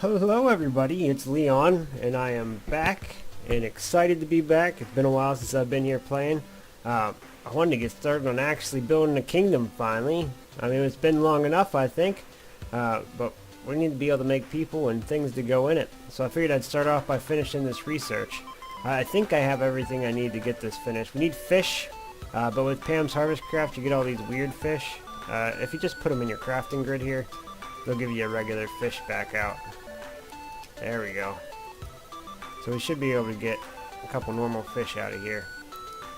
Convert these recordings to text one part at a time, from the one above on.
Hello everybody, it's Leon, and I am back, and excited to be back. It's been a while since I've been here playing. I wanted to get started on actually building a kingdom finally. I mean, it's been long enough, I think, but we need to be able to make people and things to go in it. So I figured I'd start off by finishing this research. I think I have everything I need to get this finished. We need fish, but with Pam's Harvest Craft you get all these weird fish. If you just put them in your crafting grid here, they'll give you a regular fish back out. There we go. So we should be able to get a couple normal fish out of here.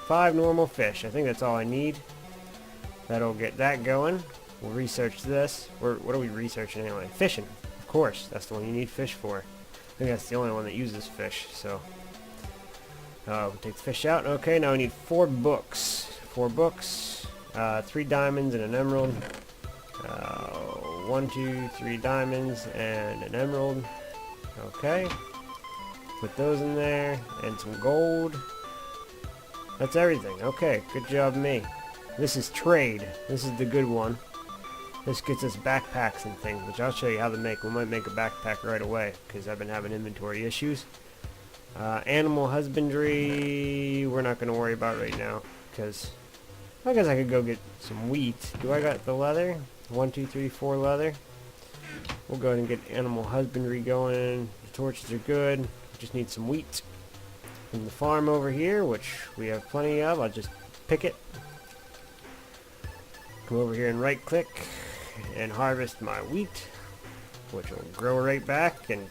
5 normal fish. I think that's all I need. That'll get that going. We'll research this. What are we researching anyway? Fishing. Of course. That's the one you need fish for. I think that's the only one that uses fish. So we'll take the fish out. Okay, now we need 4 books. 4 books. 3 diamonds and an emerald. 1, 2, 3 diamonds and an emerald. Okay, put those in there, and some gold. That's everything. Okay, good job me. This is trade. This is the good one. This gets us backpacks and things, which I'll show you how to make. We might make a backpack right away, because I've been having inventory issues. Animal husbandry, we're not going to worry about right now, because I guess I could go get some wheat. Do I got the leather? 1, 2, 3, 4 leather. We'll go ahead and get animal husbandry going. The torches are good. We just need some wheat from the farm over here, which we have plenty of. I'll just pick it. Come over here and right click and harvest my wheat, which will grow right back and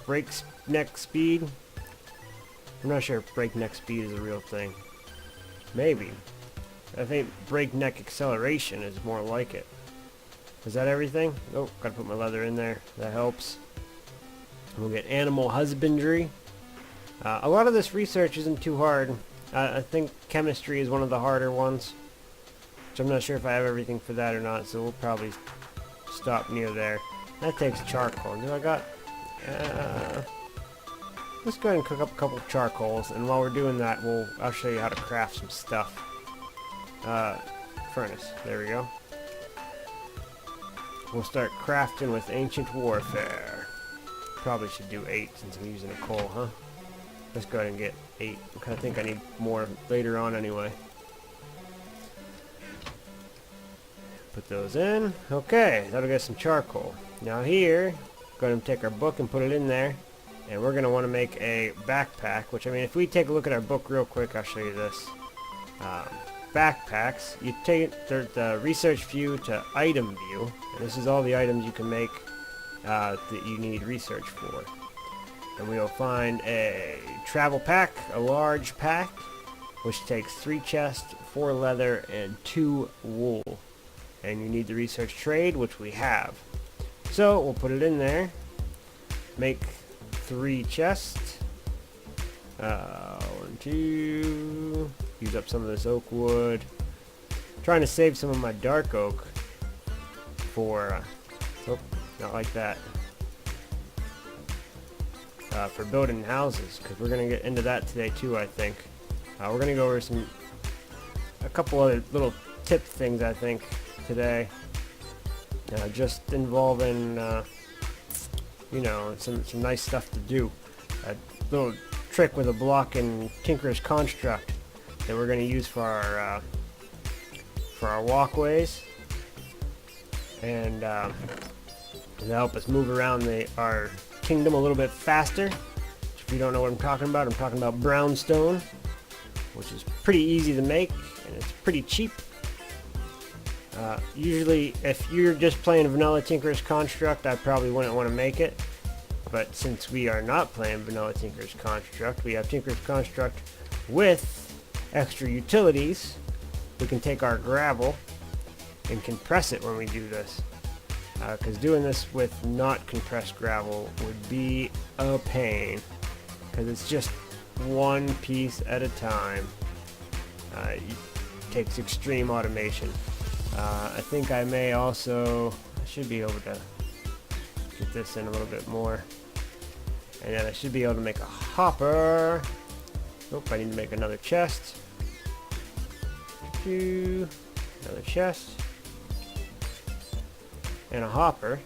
breakneck speed. I'm not sure if breakneck speed is a real thing. Maybe. I think breakneck acceleration is more like it. Is that everything? Oh, gotta put my leather in there. That helps. We'll get animal husbandry. A lot of this research isn't too hard. I think chemistry is one of the harder ones, which I'm not sure if I have everything for that or not, so we'll probably stop near there. That takes charcoal. Do I got... let's go ahead and cook up a couple of charcoals, and while we're doing that, I'll show you how to craft some stuff. Furnace. There we go. We'll start crafting with ancient warfare. Probably should do 8 since I'm using a coal, huh? Let's go ahead and get 8. I think I need more later on anyway. Put those in. Okay, that'll get some charcoal. Now here, go ahead and take our book and put it in there. And we're going to want to make a backpack, which, I mean, if we take a look at our book real quick, I'll show you this. Backpacks, you take the research view to item view, and this is all the items you can make that you need research for. And we'll find a travel pack, a large pack, which takes 3 chests, 4 leather, and 2 wool. And you need the research trade, which we have. So we'll put it in there, make 3 chests, 1, 2, use up some of this oak wood. Trying to save some of my dark oak for, oh, not like that, for building houses, because we're going to get into that today too, I think. We're going to go over a couple other little tip things, I think, today, just involving, you know, some nice stuff to do. A little trick with a block in Tinker's Construct that we're going to use for our walkways, and to help us move around our kingdom a little bit faster. If you don't know what I'm talking about brownstone, which is pretty easy to make and it's pretty cheap. Usually, if you're just playing vanilla Tinker's Construct, I probably wouldn't want to make it. But since we are not playing vanilla Tinker's Construct, we have Tinker's Construct with extra utilities. We can take our gravel and compress it when we do this, because doing this with not compressed gravel would be a pain, because it's just one piece at a time. It takes extreme automation. I think I may also, I should be able to get this in a little bit more, and then I should be able to make a hopper. Nope, I need to make another chest. Another chest and a hopper.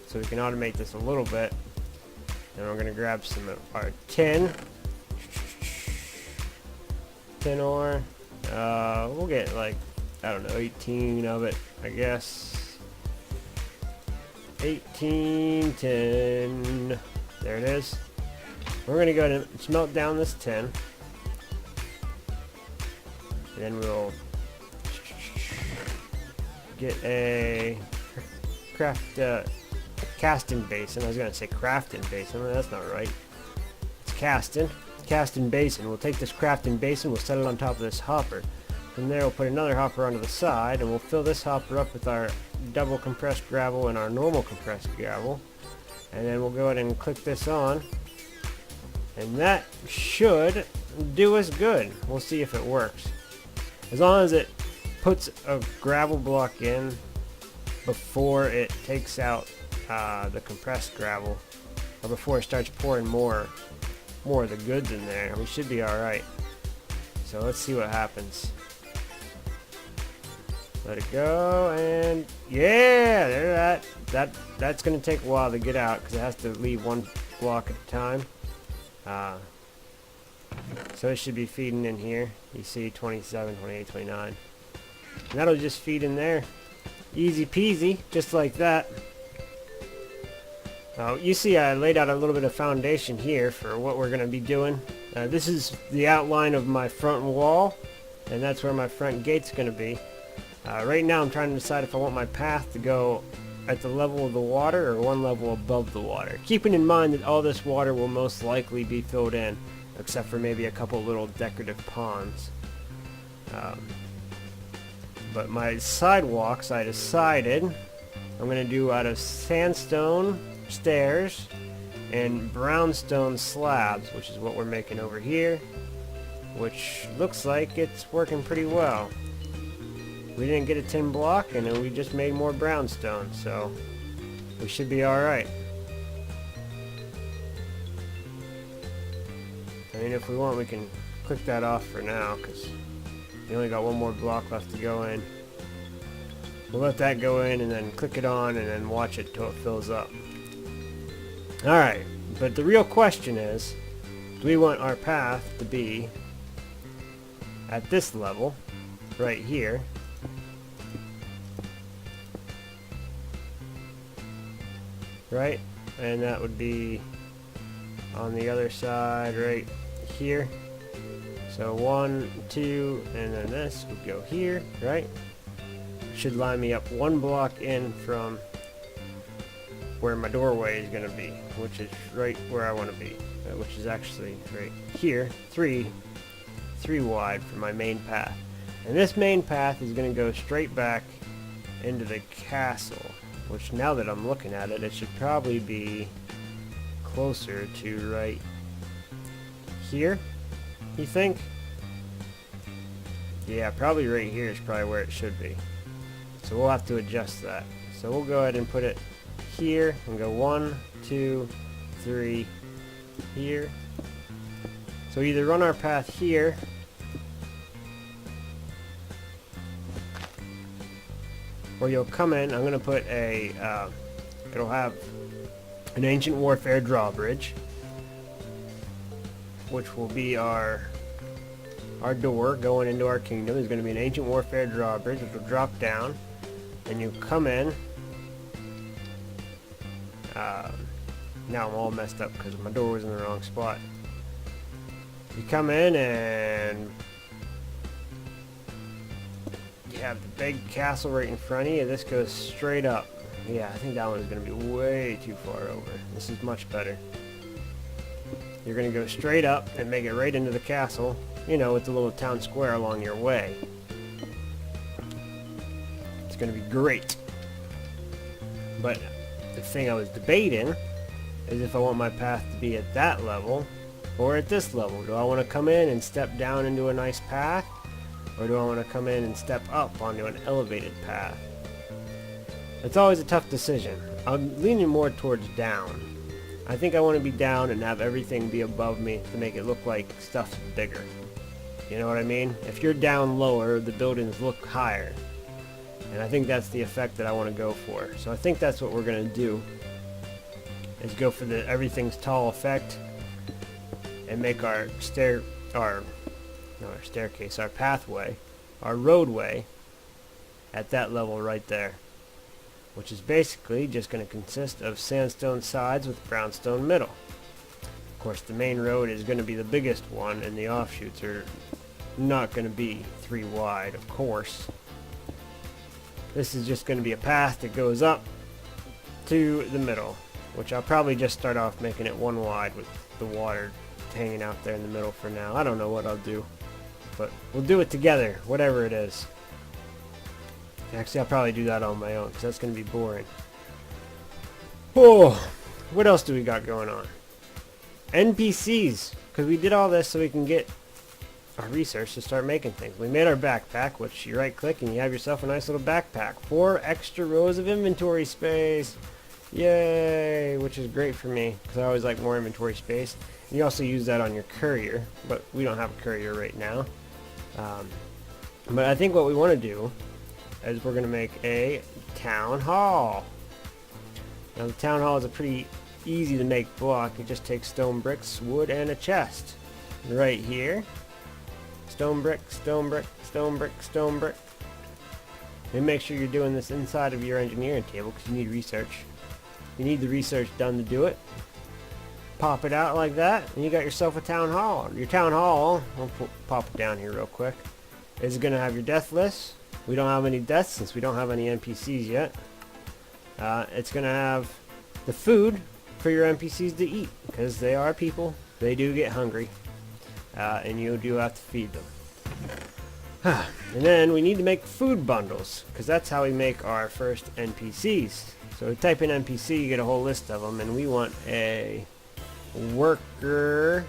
so we can automate this a little bit. And we're gonna grab some of our tin ore. We'll get like, I don't know, 18 of it, I guess. 18 tin. There it is. We're gonna go ahead and smelt down this tin. And then we'll get a casting basin. I was gonna say crafting basin, but that's not right. It's casting basin. We'll take this crafting basin, we'll set it on top of this hopper. From there we'll put another hopper onto the side, and we'll fill this hopper up with our double compressed gravel and our normal compressed gravel. And then we'll go ahead and click this on, and that should do us good. We'll see if it works. As long as it puts a gravel block in before it takes out the compressed gravel, or before it starts pouring more of the goods in there, we should be alright. So let's see what happens. Let it go, and yeah, there that's gonna take a while to get out because it has to leave one block at a time. So it should be feeding in here. You see 27, 28, 29. And that'll just feed in there. Easy peasy, just like that. You see I laid out a little bit of foundation here for what we're going to be doing. This is the outline of my front wall, and that's where my front gate's going to be. Right now I'm trying to decide if I want my path to go at the level of the water or one level above the water. Keeping in mind that all this water will most likely be filled in, except for maybe a couple little decorative ponds. But my sidewalks, I decided I'm going to do out of sandstone stairs and brownstone slabs, which is what we're making over here, which looks like it's working pretty well. We didn't get a tin block, and then we just made more brownstone, so we should be alright. I mean, if we want, we can click that off for now, because we only got one more block left to go in. We'll let that go in, and then click it on, and then watch it till it fills up. Alright, but the real question is, do we want our path to be at this level, right here, right? And that would be on the other side right here. So 1, 2, and then this would go here, right? Should line me up one block in from where my doorway is going to be, which is right where I want to be, which is actually right here, 3 wide for my main path. And this main path is going to go straight back into the castle, which now that I'm looking at it, it should probably be closer to right here, you think? Yeah, probably right here is probably where it should be. So we'll have to adjust that. So we'll go ahead and put it here and go 1, 2, 3 here. So either run our path here, or you'll come in. I'm gonna put a it'll have an ancient warfare drawbridge, which will be our door going into our kingdom. There's going to be an ancient warfare drawbridge which will drop down, and you come in. Now I'm all messed up because my door was in the wrong spot. You come in and you have the big castle right in front of you. This goes straight up. Yeah, I think that one is going to be way too far over. This is much better. You're going to go straight up and make it right into the castle, you know, with the little town square along your way. It's going to be great. But the thing I was debating is if I want my path to be at that level or at this level. Do I want to come in and step down into a nice path, or do I want to come in and step up onto an elevated path? It's always a tough decision. I'm leaning more towards down. I think I want to be down and have everything be above me to make it look like stuff's bigger. You know what I mean? If you're down lower, the buildings look higher. And I think that's the effect that I want to go for. So I think that's what we're going to do. is go for the everything's tall effect and make our staircase, our pathway, our roadway at that level right there, which is basically just going to consist of sandstone sides with brownstone middle. Of course, the main road is going to be the biggest one, and the offshoots are not going to be 3 wide, of course. This is just going to be a path that goes up to the middle, which I'll probably just start off making it 1 wide with the water hanging out there in the middle for now. I don't know what I'll do, but we'll do it together, whatever it is. Actually, I'll probably do that on my own, because that's going to be boring. Oh, what else do we got going on? NPCs, because we did all this so we can get our research to start making things. We made our backpack, which you right click and you have yourself a nice little backpack. 4 extra rows of inventory space. Yay, which is great for me, because I always like more inventory space. And you also use that on your courier, but we don't have a courier right now. But I think what we want to do is we're going to make a town hall. Now the town hall is a pretty easy to make block. It just takes stone bricks, wood, and a chest. Right here. Stone brick, stone brick, stone brick, stone brick. And make sure you're doing this inside of your engineering table, because you need research. You need the research done to do it. Pop it out like that, and you got yourself a town hall. Your town hall, I'll pop it down here real quick, is going to have your death list. We don't have any deaths since we don't have any NPCs yet. It's going to have the food for your NPCs to eat, because they are people. They do get hungry, and you do have to feed them. And then we need to make food bundles, because that's how we make our first NPCs. So we type in NPC, you get a whole list of them, and we want a worker,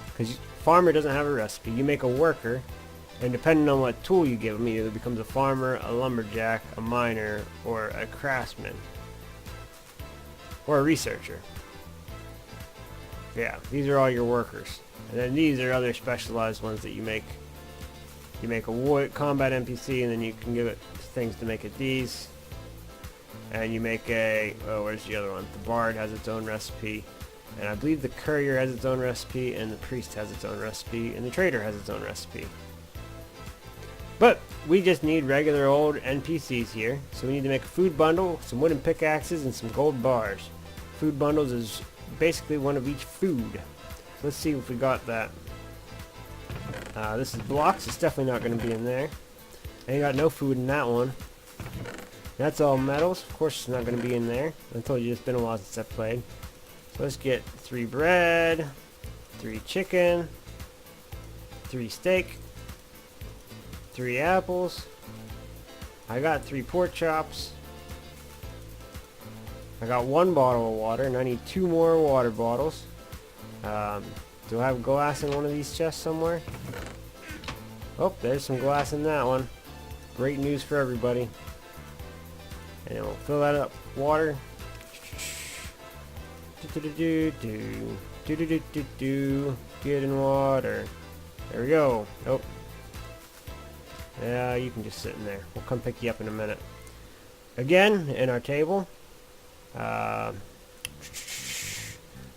because farmer doesn't have a recipe. You make a worker, and depending on what tool you give them, either becomes a farmer, a lumberjack, a miner, or a craftsman, or a researcher. Yeah, these are all your workers. And then these are other specialized ones that you make. You make a combat NPC, and then you can give it things to make it these. And you make a, oh, where's the other one? The bard has its own recipe. And I believe the courier has its own recipe, and the priest has its own recipe, and the trader has its own recipe. But we just need regular old NPCs here. So we need to make a food bundle, some wooden pickaxes, and some gold bars. Food bundles is basically one of each food. So let's see if we got that. This is blocks. It's definitely not going to be in there. And you got no food in that one. That's all metals. Of course it's not going to be in there. I told you it's been a while since I played. So let's get 3 bread, 3 chicken, 3 steak, 3 apples. I got 3 pork chops. I got 1 bottle of water, and I need 2 more water bottles. Do I have glass in one of these chests somewhere? Oh, there's some glass in that one. Great news for everybody. And then we'll fill that up. Water. Get in water. There we go. Oh. Yeah, you can just sit in there. We'll come pick you up in a minute. Again, in our table. I'm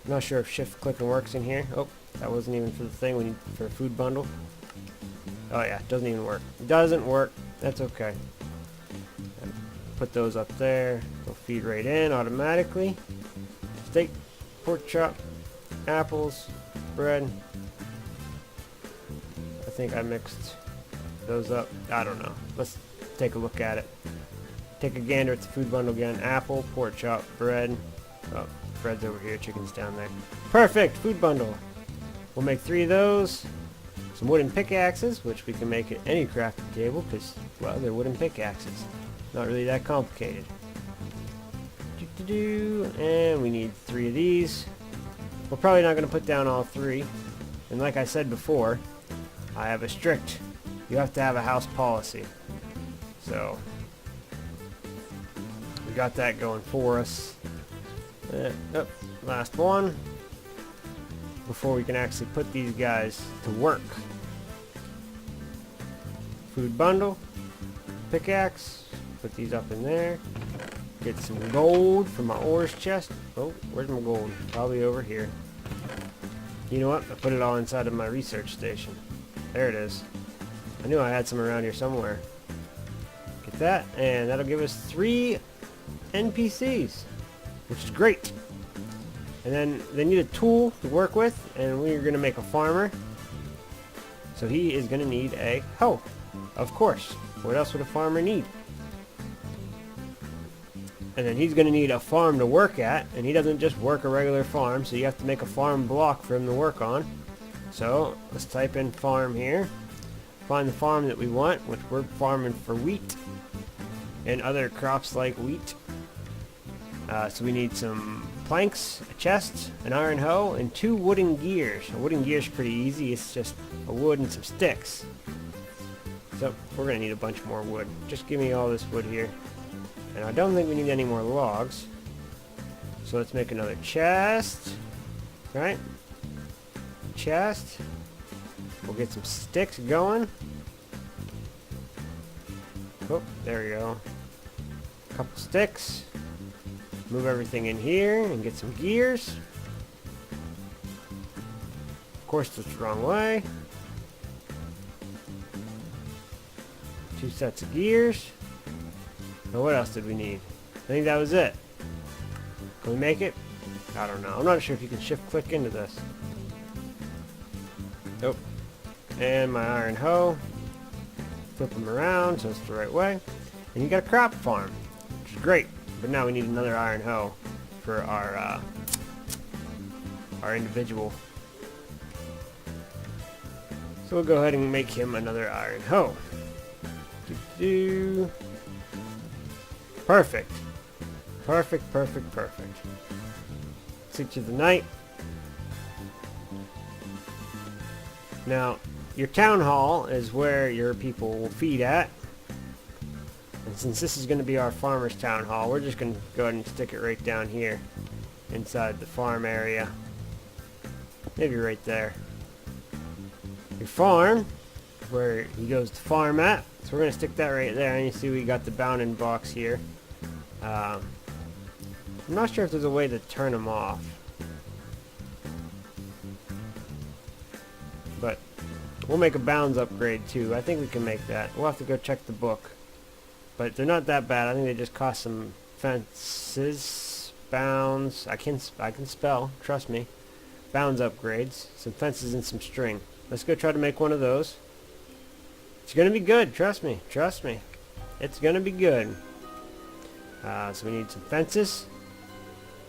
not sure if shift clicking works in here. Oh, that wasn't even for the thing we need for a food bundle. Oh yeah, it doesn't even work. Doesn't work. That's okay. Put those up there. They'll feed right in automatically. Steak, pork chop, apples, bread. I think I mixed those up. I don't know. Let's take a look at it. Take a gander at the food bundle again. Apple, pork chop, bread. Oh, bread's over here. Chicken's down there. Perfect! Food bundle. We'll make 3 of those. Some wooden pickaxes, which we can make at any crafting table because, well, they're wooden pickaxes. Not really that complicated. And we need 3 of these. We're probably not going to put down all 3. And like I said before, I have a strict, you have to have a house policy. So, we got that going for us. Oh, last one. Before we can actually put these guys to work. Food bundle. Pickaxe. Put these up in there. Get some gold from my ores chest. Oh, where's my gold? Probably over here. You know what? I put it all inside of my research station. There it is. I knew I had some around here somewhere. Get that, and that'll give us 3 NPCs, which is great. And then they need a tool to work with, and we're going to make a farmer. So he is going to need a hoe, of course. What else would a farmer need? And then he's going to need a farm to work at, and he doesn't just work a regular farm, so you have to make a farm block for him to work on. So let's type in farm here, find the farm that we want, which we're farming for wheat and other crops like wheat. So we need some planks, a chest, an iron hoe, and 2 wooden gears. A wooden gear is pretty easy, it's just a wood and some sticks. So we're going to need a bunch more wood. Just give me all this wood here. And I don't think we need any more logs. So let's make another chest. Right? Chest. We'll get some sticks going. Oh, there we go. Couple sticks. Move everything in here and get some gears. Of course, that's the wrong way. 2 sets of gears. Now what else did we need? I think that was it. Can we make it? I don't know. I'm not sure if you can shift click into this. Nope. And my iron hoe. Flip them around so it's the right way. And you got a crop farm, which is great. But now we need another iron hoe for our individual. So we'll go ahead and make him another iron hoe. Perfect. Perfect, perfect, perfect. Sleep through the night. Now, your town hall is where your people will feed at. And since this is going to be our farmer's town hall, we're just going to go ahead and stick it right down here inside the farm area. Maybe right there. Your farm, where he goes to farm at. So we're going to stick that right there. And you see we got the bounding box here. I'm not sure if there's a way to turn them off. But we'll make a bounds upgrade too. I think we can make that. We'll have to go check the book. But they're not that bad. I think they just cost some fences, bounds. I can spell, trust me. Bounds upgrades, some fences and some string. Let's go try to make one of those. It's gonna be good, trust me, trust me. It's gonna be good. So we need some fences,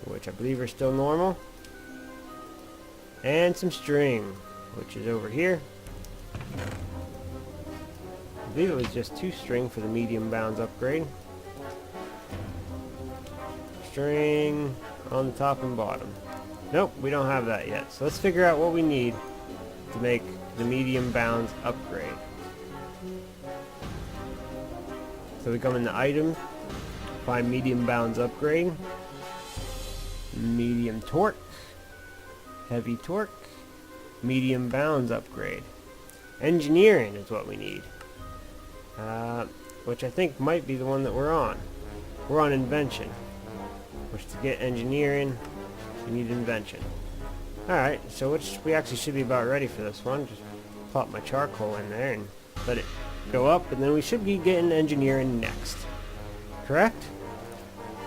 which I believe are still normal, and some string, which is over here. I believe it was just 2 string for the medium bounds upgrade. String on the top and bottom. Nope, we don't have that yet. So let's figure out what we need to make the medium bounds upgrade. So we come into item, find medium bounds upgrade, medium torque, heavy torque, medium bounds upgrade. Engineering is what we need. Which I think might be the one that we're on. We're on invention. Which to get engineering, we need invention. Alright, so we actually should be about ready for this one. Just pop my charcoal in there and let it go up, and then we should be getting engineering next. Correct?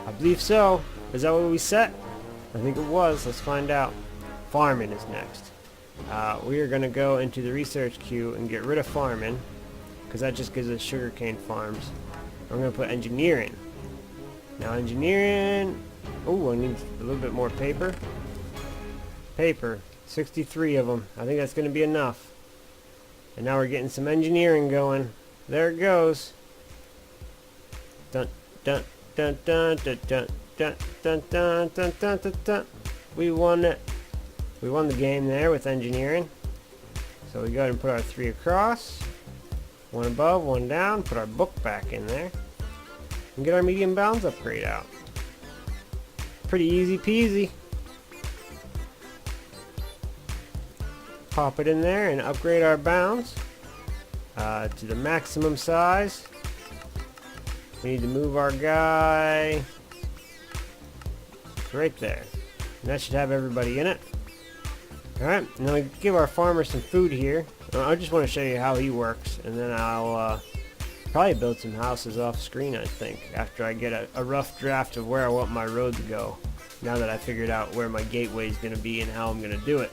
I believe so. Is that what we set? I think it was. Let's find out. Farming is next. We are going to go into the research queue and get rid of farming, because that just gives us sugarcane farms. I'm going to put engineering. Now engineering... Oh, I need a little bit more paper. Paper. 63 of them. I think that's going to be enough. And now we're getting some engineering going. There it goes. Dun dun dun dun dun dun dun dun dun dun dun dun dun. We won it. We won the game there with engineering. So we go ahead and put our 3 across. 1 above, 1 down. Put our book back in there. And get our medium bounds upgrade out. Pretty easy peasy. Pop it in there and upgrade our bounds to the maximum size. We need to move our guy right there. And that should have everybody in it. Alright, now we give our farmer some food here. I just want to show you how he works, and then I'll probably build some houses off screen, I think, after I get a rough draft of where I want my road to go, now that I figured out where my gateway is going to be and how I'm going to do it.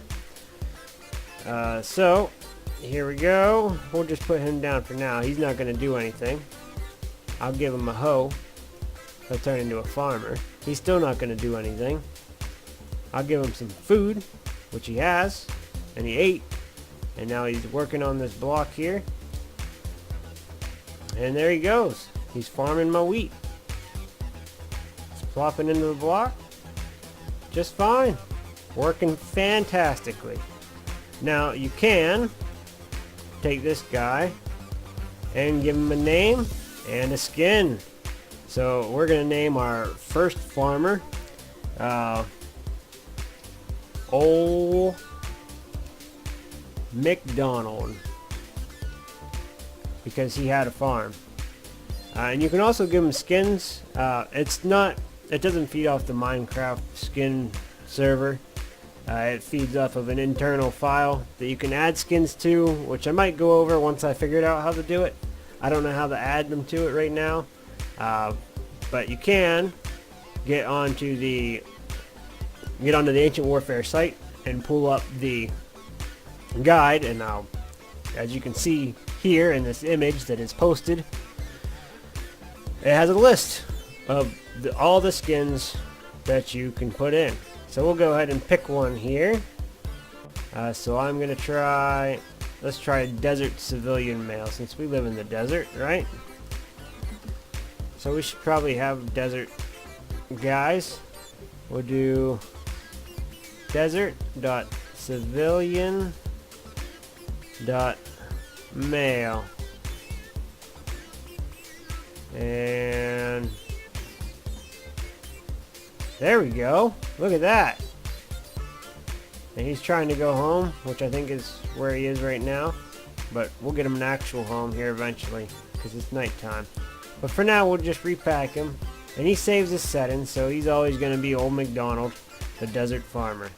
So, here we go. We'll just put him down for now. He's not going to do anything. I'll give him a hoe. He'll turn into a farmer. He's still not going to do anything. I'll give him some food, which he has, and he ate, and now he's working on this block here, and there he goes. He's farming my wheat. It's plopping into the block just fine, working fantastically. Now you can take this guy and give him a name and a skin. So we're gonna name our first farmer Old McDonald, because he had a farm. And you can also give him skins. It doesn't feed off the Minecraft skin server. It feeds off of an internal file that you can add skins to, which I might go over once I figured out how to do it. I don't know how to add them to it right now, but you can get onto the Ancient Warfare site and pull up the guide, and as you can see here in this image that is posted, it has a list of all the skins that you can put in. So we'll go ahead and pick one here. So I'm gonna let's try Desert Civilian Male, since we live in the desert, right? So we should probably have desert guys. We'll do desert.civilian.male, and there we go. Look at that. And he's trying to go home, which I think is where he is right now, but we'll get him an actual home here eventually because it's nighttime. But for now we'll just repack him, and he saves his setting, so he's always going to be Old McDonald, the desert farmer.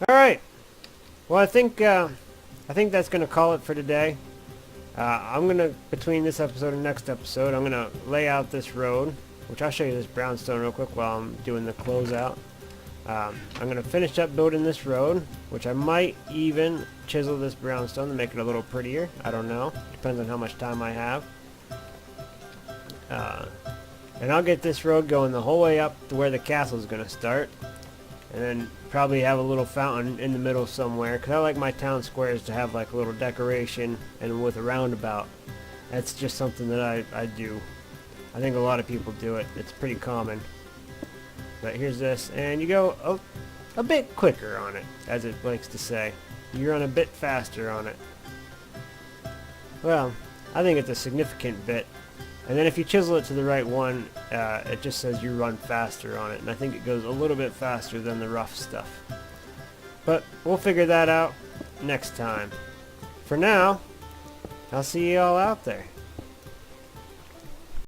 Alright, well I think that's going to call it for today. I'm going to, between this episode and next episode, I'm going to lay out this road, which I'll show you this brownstone real quick while I'm doing the closeout. I'm going to finish up building this road, which I might even chisel this brownstone to make it a little prettier. I don't know. Depends on how much time I have. And I'll get this road going the whole way up to where the castle is going to start. And then probably have a little fountain in the middle somewhere, because I like my town squares to have like a little decoration and with a roundabout. That's just something that I do. I think a lot of people do it. It's pretty common. But here's this, and you go a bit quicker on it, as it likes to say. You run a bit faster on it. Well, I think it's a significant bit. And then if you chisel it to the right one, it just says you run faster on it. And I think it goes a little bit faster than the rough stuff. But we'll figure that out next time. For now, I'll see you all out there.